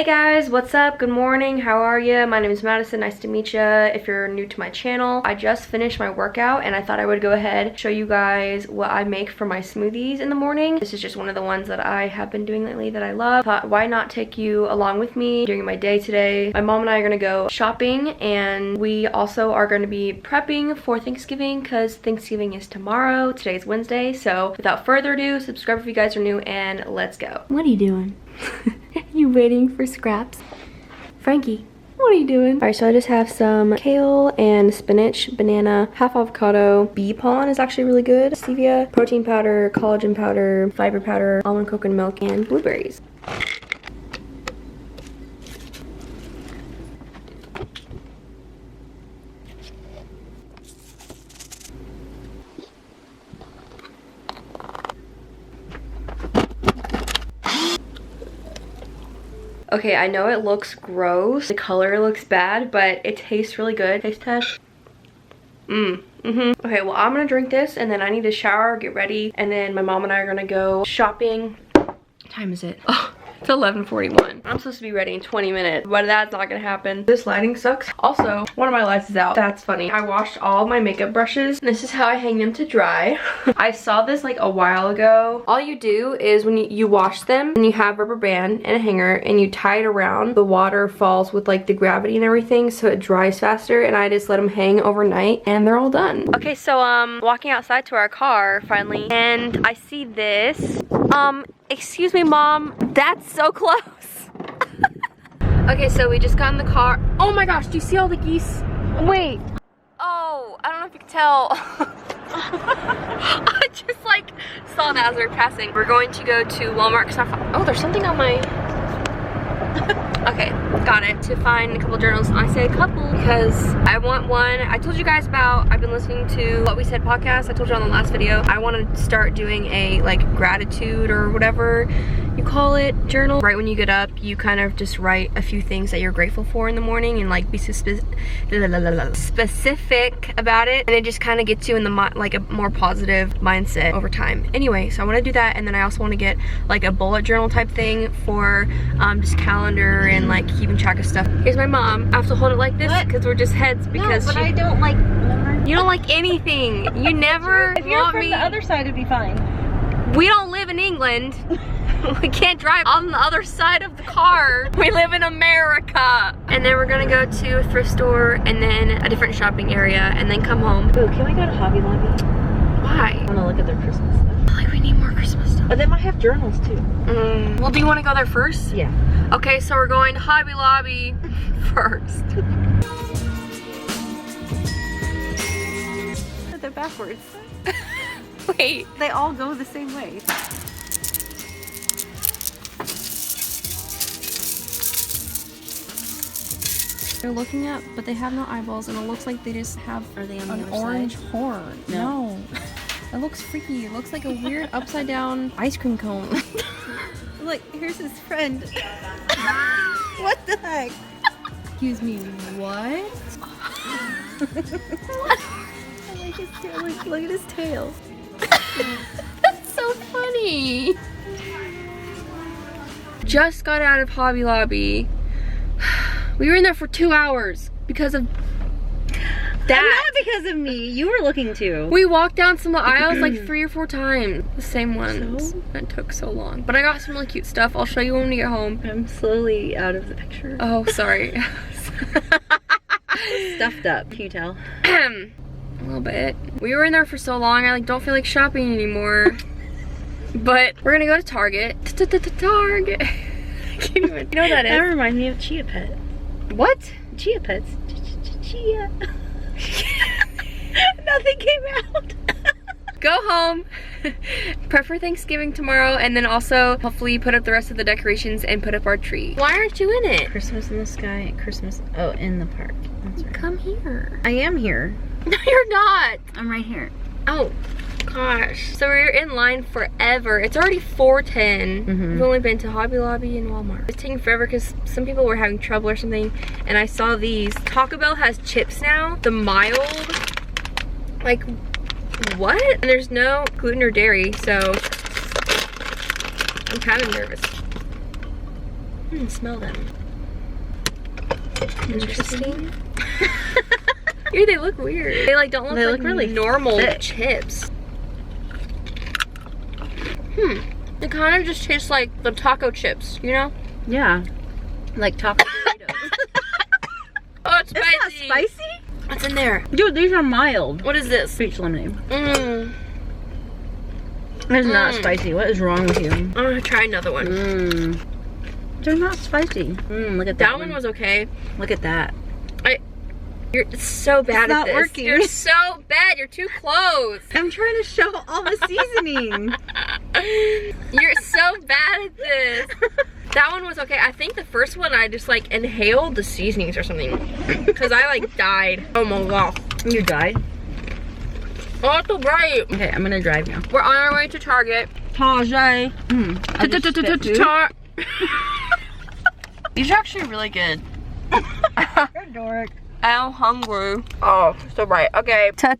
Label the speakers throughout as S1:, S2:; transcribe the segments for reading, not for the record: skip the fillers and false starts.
S1: Hey guys, what's up? Good morning. How are you? My name is Madison. Nice to meet you. If you're new to my channel, I just finished my workout and I thought I would go ahead show you guys what I make for my smoothies in the morning. This is just one of the ones that I have been doing lately that I love. Thought, why not take you along with me during my day today? My mom and I are gonna go shopping, and we also are gonna be prepping for Thanksgiving because Thanksgiving is tomorrow. Today's Wednesday. So without further ado, subscribe if you guys are new and let's go. What are you doing? You waiting for scraps? Frankie, what are you doing? Alright, so I just have some kale and spinach, banana, half avocado. Bee pollen is actually really good. Stevia, protein powder, collagen powder, fiber powder, almond coconut milk, and blueberries. Okay, I know it looks gross. The color looks bad, but it tastes really good. Taste test. Okay, well, I'm gonna drink this and then I need to shower, get ready, and then my mom and I are gonna go shopping. What time is it? Oh, it's 11:41. I'm supposed to be ready in 20 minutes, but that's not gonna happen. This lighting sucks. Also, one of my lights is out. That's funny. I washed all my makeup brushes. This is how I hang them to dry. I saw this like a while ago. All you do is when you wash them, and you have rubber band and a hanger, and you tie it around, the water falls with like the gravity and everything, so it dries faster, and I just let them hang overnight, and they're all done. Okay, so walking outside to our car finally, and I see this. Excuse me, Mom. That's so close. Okay, so we just got in the car. Oh my gosh, do you see all the geese? Wait. Oh, I don't know if you can tell. I just like saw that as we were passing. We're going to go to Walmart because oh, there's something on my... Okay, got it. To find a couple journals. I say a couple because I want one. I told you guys about, I've been listening to What We Said podcast. I told you on the last video. I want to start doing a like gratitude or whatever you call it journal. Right when you get up, you kind of just write a few things that you're grateful for in the morning and like be specific about it, and it just kind of gets you in the like a more positive mindset over time. Anyway, so I want to do that, and then I also want to get like a bullet journal type thing for just calendar and like keeping track of stuff. Here's my mom. I have to hold it like this because we're just heads because
S2: no, but I don't like...
S1: You don't like anything. You never
S2: If you're from the other side, it'd be fine.
S1: We don't live in England. We can't drive on the other side of the car. We live in America. And then we're gonna go to a thrift store and then a different shopping area and then come home.
S2: Ooh, can we go to Hobby Lobby?
S1: Why?
S2: I wanna look at their Christmas stuff.
S1: I feel like we need more Christmas stuff.
S2: But they might have journals too.
S1: Well, do you wanna go there first?
S2: Yeah.
S1: Okay, so we're going to Hobby Lobby first.
S2: They're backwards.
S1: Wait.
S2: They all go the same way.
S1: They're looking up, but they have no eyeballs, and it looks like they just have an orange horn. No. It looks freaky. It looks like a weird upside down ice cream cone.
S2: Look, here's his friend. What the heck?
S1: Excuse me, what?
S2: I like his tail. Look at his tail.
S1: That's so funny. Just got out of Hobby Lobby. We were in there for 2 hours because of that.
S2: Not because of me. You were looking too.
S1: We walked down some aisles like 3 or 4 times. The same ones. So? It took so long. But I got some really cute stuff. I'll show you when we get home.
S2: I'm slowly out of the picture.
S1: Oh, sorry.
S2: Stuffed up. Can you tell?
S1: A little bit. We were in there for so long, I like don't feel like shopping anymore. But we're gonna go to Target. Target. You know what that is?
S2: That reminds me of Chia Pet.
S1: What?
S2: Chia Pets. Chia. Nothing came out.
S1: Go home, prep for Thanksgiving tomorrow, and then also hopefully put up the rest of the decorations and put up our tree. Why aren't you in it?
S2: Christmas in the sky, Christmas, oh, in the park. That's right.
S1: Come here.
S2: I am here.
S1: No, you're not.
S2: I'm right here.
S1: Oh, gosh. So we're in line forever. It's already 4:10. We've only been to Hobby Lobby and Walmart. It's taking forever because some people were having trouble or something, and I saw these. Taco Bell has chips now, the mild, like, what? And there's no gluten or dairy, so I'm kind of nervous. Smell them. Interesting. Ew, they look weird. They like don't look like really normal chips. It kind of just tastes like the taco chips, you know?
S2: Yeah. Like taco potatoes.
S1: Oh, it's spicy.
S2: It's not spicy?
S1: What's in there?
S2: Dude, these are mild.
S1: What is this?
S2: Peach lemonade.
S1: Mmm.
S2: It's not spicy. What is wrong with you?
S1: I'm gonna try another one.
S2: They're not spicy. Look at that.
S1: That one was okay.
S2: Look at that.
S1: You're so bad
S2: it's
S1: at
S2: not
S1: this.
S2: Working.
S1: You're so bad. You're too close.
S2: I'm trying to show all the seasoning.
S1: You're so bad at this. That one was okay. I think the first one I just like inhaled the seasonings or something. Because I like died. Oh my god.
S2: You died?
S1: Oh, it's so bright.
S2: Okay, I'm gonna drive now.
S1: We're on our way to Target.
S2: Target.
S1: These are actually really good.
S2: You're a dork.
S1: I'm hungry. Oh, so bright. Okay. Target.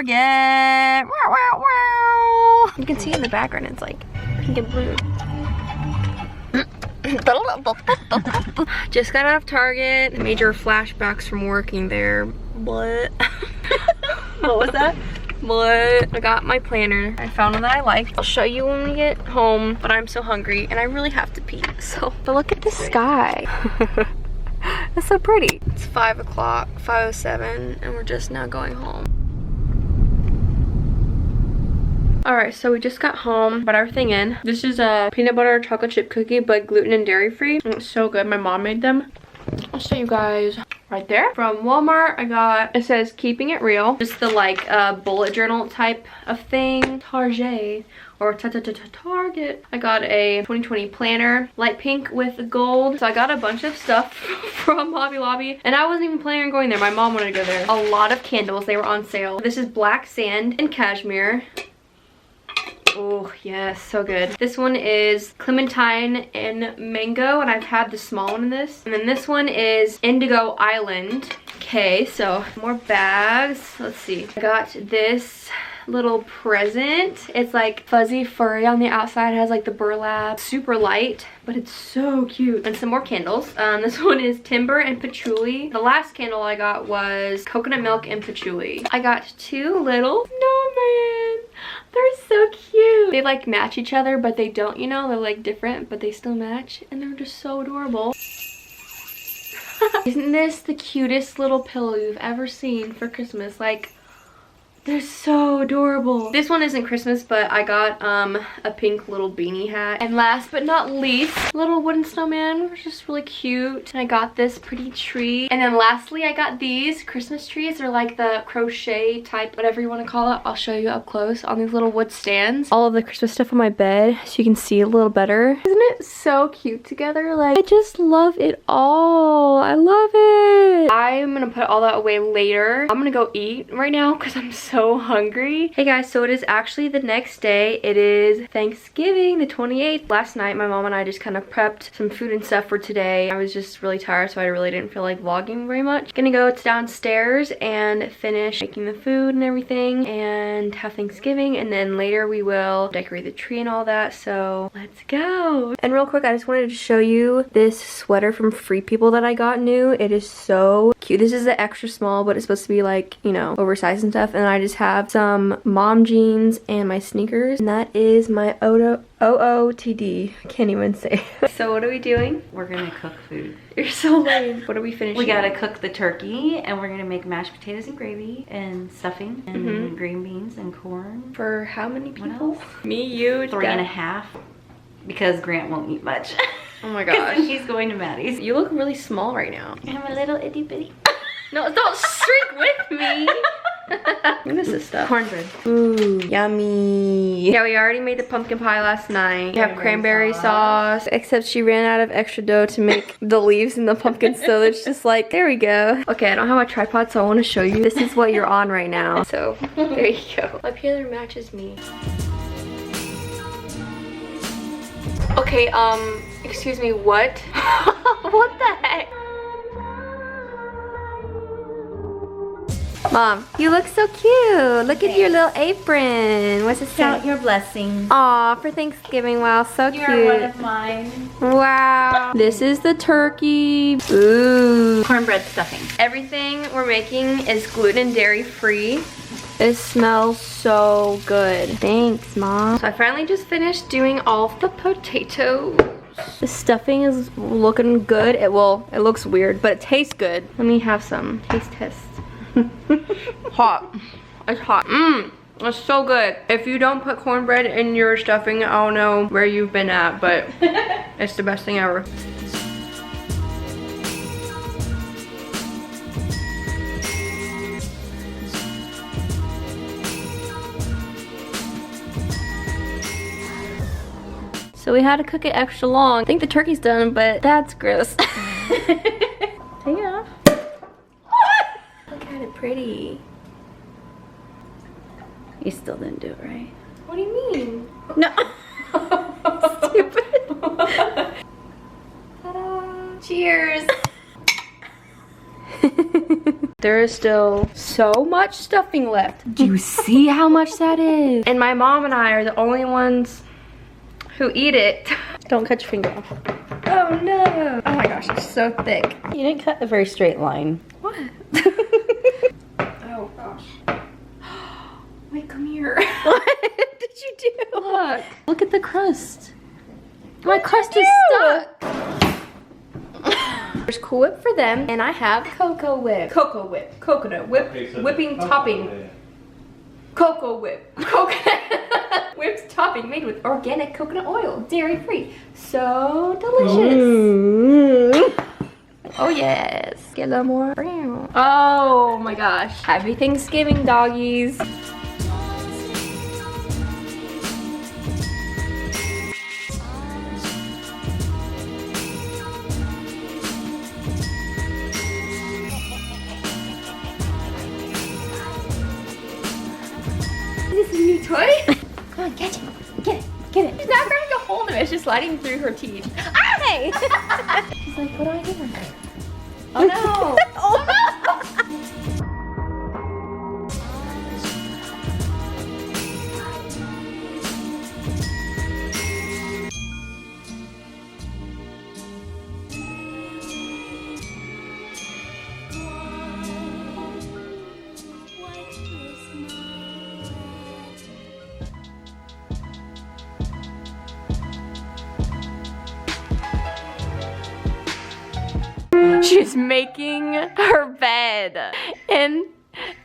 S1: Wow, wow, wow. You can see in the background it's like pink and blue. Just got out of Target. Major flashbacks from working there. What?
S2: What was that?
S1: But I got my planner. I found one that I liked. I'll show you when we get home, but I'm so hungry and I really have to pee. So, but look at the sky. It's so pretty. It's 5 o'clock, 5:07, and we're just now going home. Alright, so we just got home, put everything in. This is a peanut butter chocolate chip cookie, but gluten and dairy free. It's so good. My mom made them. I'll show you guys right there. From Walmart, I got, it says keeping it real. Just the like bullet journal type of thing. Target or Target. I got a 2020 planner, light pink with gold. So I got a bunch of stuff from Hobby Lobby, and I wasn't even planning on going there. My mom wanted to go there. A lot of candles, they were on sale. This is black sand and cashmere. Oh yes, so good. This one is clementine and mango, and I've had the small one in this. And then this one is indigo island. Okay, so more bags. Let's see. I got this little present. It's like fuzzy furry on the outside. It has like the burlap. Super light, but it's so cute. And some more candles. This one is timber and patchouli. The last candle I got was coconut milk and patchouli. I got two little snowmen. They're so cute. They like match each other, but they don't, you know, they're like different, but they still match, and they're just so adorable. Isn't this the cutest little pillow you've ever seen for Christmas? Like, they're so adorable. This one isn't Christmas, but I got a pink little beanie hat. And last but not least, little wooden snowman, which is really cute. And I got this pretty tree. And then lastly, I got these Christmas trees. They're like the crochet type, whatever you want to call it. I'll show you up close on these little wood stands. All of the Christmas stuff on my bed, so you can see a little better. Isn't it so cute together? Like, I just love it all. I love it. I'm gonna put all that away later. I'm gonna go eat right now because I'm so hungry. Hey guys, so it is actually the next day. It is Thanksgiving, the 28th. Last night, my mom and I just kind of prepped some food and stuff for today. I was just really tired, so I really didn't feel like vlogging very much. Gonna go downstairs and finish making the food and everything and have Thanksgiving, and then later we will decorate the tree and all that, so let's go. And real quick, I just wanted to show you this sweater from Free People that I got new. It is so cute. This is the extra small, but it's supposed to be like, you know, oversized and stuff, and I just have some mom jeans and my sneakers, and that is my OOTD. I can't even say. So what are we doing?
S2: We're gonna cook food.
S1: You're so lame. What are we finishing?
S2: We gotta cook the turkey, and we're gonna make mashed potatoes and gravy and stuffing and green beans and corn.
S1: For how many people?
S2: What else?
S1: Me, you,
S2: 3.5, because Grant won't eat much.
S1: Oh my gosh.
S2: He's going to Maddie's.
S1: You look really small right now.
S2: I'm a little itty bitty.
S1: No, don't shrink with me. This is stuff.
S2: Cornbread.
S1: Ooh, yummy. Yeah, we already made the pumpkin pie last night. We have cranberry sauce, except she ran out of extra dough to make the leaves in the pumpkin, so it's just like, there we go. Okay, I don't have a tripod, so I want to show you. This is what you're on right now. So, there you go. Up here, there matches me. Okay, excuse me, what? What the heck? Mom, you look so cute. Look at your little apron. What's it say?
S2: Count your blessings.
S1: Aw, for Thanksgiving. Wow, so cute.
S2: You're one of mine.
S1: Wow. This is the turkey. Ooh.
S2: Cornbread stuffing.
S1: Everything we're making is gluten and dairy free. It smells so good. Thanks, Mom. So I finally just finished doing all of the potatoes. The stuffing is looking good. It looks weird, but it tastes good. Let me have some taste test. Hot. It's hot. Mmm. It's so good. If you don't put cornbread in your stuffing, I don't know where you've been at, but it's the best thing ever. So we had to cook it extra long. I think the turkey's done, but that's gross. Take it off. Look at it pretty.
S2: You still didn't do it right.
S1: What do you mean?
S2: No.
S1: Stupid. Ta-da. Cheers. There is still so much stuffing left. Do you see how much that is? And my mom and I are the only ones who eat it.
S2: Don't cut your finger off.
S1: Oh no. Oh my gosh, it's so thick.
S2: You didn't cut a very straight line.
S1: What? Oh gosh. Wait, come here. What did you do?
S2: Look. Look at the crust.
S1: My crust is stuck. There's Cool Whip for them, and I have Cocoa Whip. Cocoa Whip. Coconut Whip.
S3: Okay, so
S1: whipping topping. Cocoa Whip. Coconut whipped topping made with organic coconut oil, dairy free. So delicious. Oh yes. Get a little more brown. Oh my gosh. Happy Thanksgiving, doggies. Is this a new toy? Come on, catch it. Get it. Get it. She's not grabbing a hold of it. It's just sliding through her teeth. Ah, hey! She's like, what do I do? Oh no. Oh no. She's making her bed in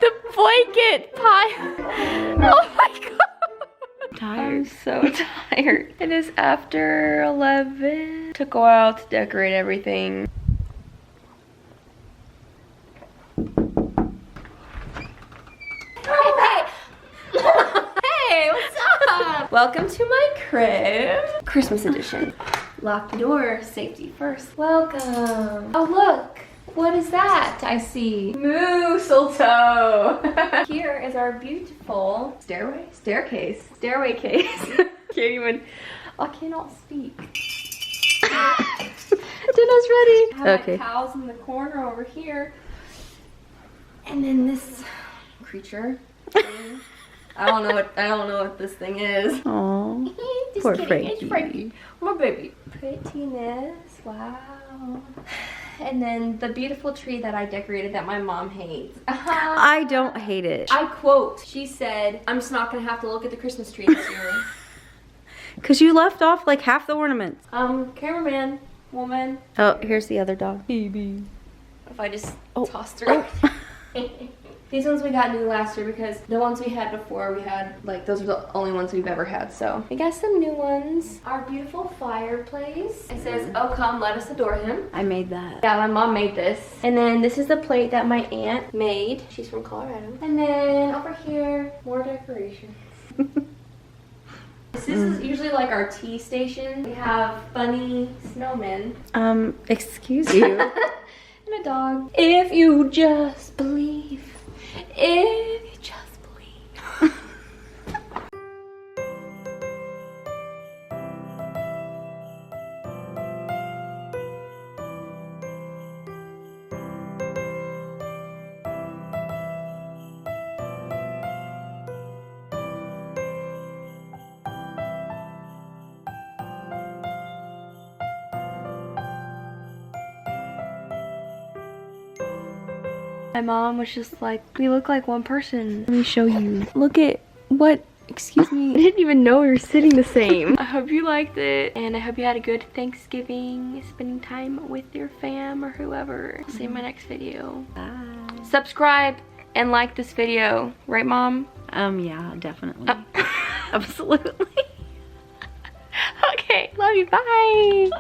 S1: the blanket pile. Oh my god. I'm so tired. It is after 11. Took a while to decorate everything. Hey, hey, what's up? Welcome to my crib. Christmas edition. Lock the door, safety first. Welcome. Oh look, what is that I see? Mistletoe. Here is our beautiful stairway case. Can't even, I cannot speak. Dinner's ready. I have my cows in the corner over here. And then this creature. I don't know what this thing is.
S2: Aww.
S1: Poor Frankie. It's Frankie. My baby. Prettiness. Wow. And then the beautiful tree that I decorated that my mom hates.
S2: I don't hate it.
S1: I quote, she said, I'm just not gonna have to look at the Christmas tree this year.
S2: Cause you left off like half the ornaments.
S1: Cameraman, woman.
S2: Oh, here's the other dog. Baby.
S1: If I just tossed her. These ones we got new last year because the ones we had before, we had, like, those are the only ones we've ever had. So we got some new ones. Our beautiful fireplace. It says, oh, come, let us adore him.
S2: I made that.
S1: Yeah, my mom made this. And then this is the plate that my aunt made. She's from Colorado. And then over here, more decorations. This is usually like our tea station. We have funny snowmen.
S2: Excuse you.
S1: And a dog. If you just believe. If you just believe. My mom was just like, we look like one person. Let me show you. Look at what, excuse me. I didn't even know we were sitting the same. I hope you liked it, and I hope you had a good Thanksgiving, spending time with your fam or whoever. I'll see you in my next video.
S2: Bye.
S1: Subscribe and like this video. Right, Mom?
S2: Yeah, definitely. Absolutely.
S1: Okay, love you, bye.